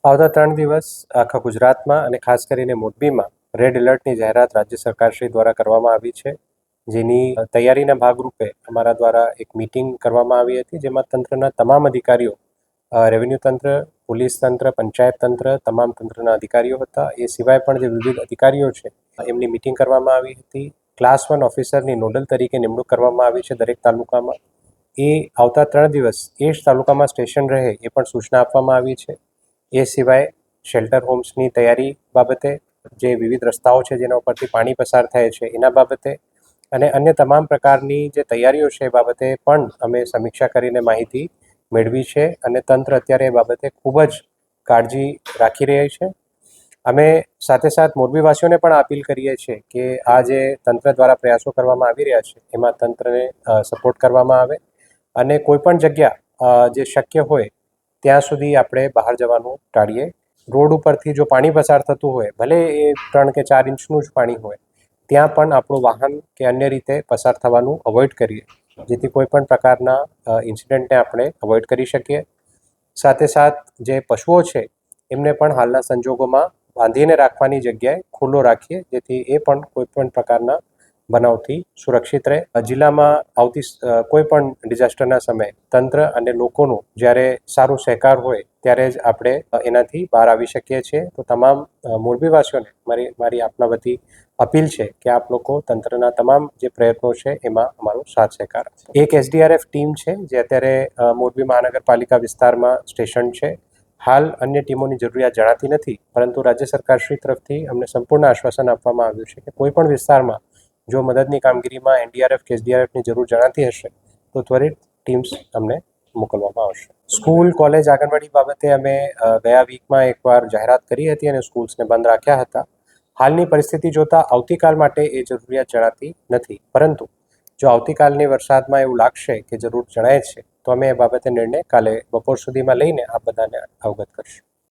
આવતા 3 દિવસ આખા ગુજરાતમાં અને ખાસ કરીને મોરબીમાં રેડ એલર્ટની જાહેરાત રાજ્ય સરકારશ્રી દ્વારા કરવામાં આવી છે. જેની તૈયારીના ભાગરૂપે અમારા દ્વારા એક મીટિંગ કરવામાં આવી હતી, જેમાં તંત્રના તમામ અધિકારીઓ, રેવન્યુ તંત્ર, પોલીસ તંત્ર, પંચાયત તંત્ર, તમામ તંત્રના અધિકારીઓ હતા. એ સિવાય પણ જે વિવિધ અધિકારીઓ છે એમની મીટિંગ કરવામાં આવી હતી. ક્લાસ 1 ઓફિસરની નોડલ તરીકે નિમણૂક કરવામાં આવી છે દરેક તાલુકામાં. એ આવતા 3 દિવસ એ જ તાલુકામાં સ્ટેશન રહે એ પણ સૂચના આપવામાં આવી છે. એ સિવાય શેલ્ટર હોમ્સની તૈયારી બાબતે, જે વિવિધ રસ્તાઓ છે જેના ઉપરથી પાણી પસાર થાય છે એના બાબતે અને અન્ય તમામ પ્રકારની જે તૈયારીઓ છે એ બાબતે પણ અમે સમીક્ષા કરીને માહિતી મેળવી છે અને તંત્ર અત્યારે એ બાબતે ખૂબ જ કાળજી રાખી રહી છે. અમે સાથે સાથ મોરબીવાસીઓને પણ અપીલ કરીએ છીએ કે આ જે તંત્ર દ્વારા પ્રયાસો કરવામાં આવી રહ્યા છે એમાં તંત્રને સપોર્ટ કરવામાં આવે અને કોઈપણ જગ્યા જે શક્ય હોય ત્યાં સુધી આપણે બહાર જવાનું ટાળીએ. રોડ ઉપરથી જો પાણી પસાર થતું હોય, ભલે એ 3 કે 4 ઇંચનું જ પાણી હોય, ત્યાં પણ આપણું વાહન કે અન્ય રીતે પસાર થવાનું અવોઇડ કરીએ, જેથી કોઈ પણ પ્રકારના ઇન્સિડન્ટને આપણે અવોઇડ કરી શકીએ. સાથે સાથ જે પશુઓ છે એમને પણ હાલના સંજોગોમાં બાંધીને રાખવાની જગ્યાએ ખુલ્લો રાખીએ, જેથી એ પણ કોઈ પણ પ્રકારના બનાવથી સુરક્ષિત રહે. જિલ્લામાં આવતી કોઈ પણ ડિઝાસ્ટરના સમયે તંત્ર અને લોકોનું જ્યારે સારું સહકાર હોય ત્યારે જ આપણે એનાથી બહાર આવી શકીએ છીએ. તો તમામ મોરબીવાસીઓને મારી આપના વતી અપીલ છે કે આપ લોકો તંત્રના તમામ જે પ્રયત્નો છે એમાં અમારો સાથ સહકાર આપે. એક SDRF ટીમ છે જે અત્યારે મોરબી મહાનગરપાલિકા વિસ્તારમાં સ્ટેશન છે. હાલ અન્ય ટીમોની જરૂરિયાત જણાતી નથી, પરંતુ રાજ્ય સરકારશ્રી તરફથી અમને સંપૂર્ણ આશ્વાસન આપવામાં આવ્યું છે કે કોઈ પણ વિસ્તારમાં જો મદદની કામગીરીમાં NDRF કે SDRFની જરૂર જણાતી હશે તો ત્વરિત ટીમ્સ અમને મોકલવામાં આવશે. સ્કૂલ, કોલેજ, આંગણવાડી બાબતે અમે ગયા વીકમાં એકવાર જાહેરાત કરી હતી અને સ્કૂલ્સને બંધ રાખ્યા હતા. હાલની પરિસ્થિતિ જોતાં આવતીકાલ માટે એ જરૂરિયાત જણાતી નથી, પરંતુ જો આવતીકાલની વરસાદમાં એવું લાગશે કે જરૂર જણાય છે તો અમે એ બાબતે નિર્ણય કાલે બપોર સુધીમાં લઈને આ બધાને અવગત કરશું.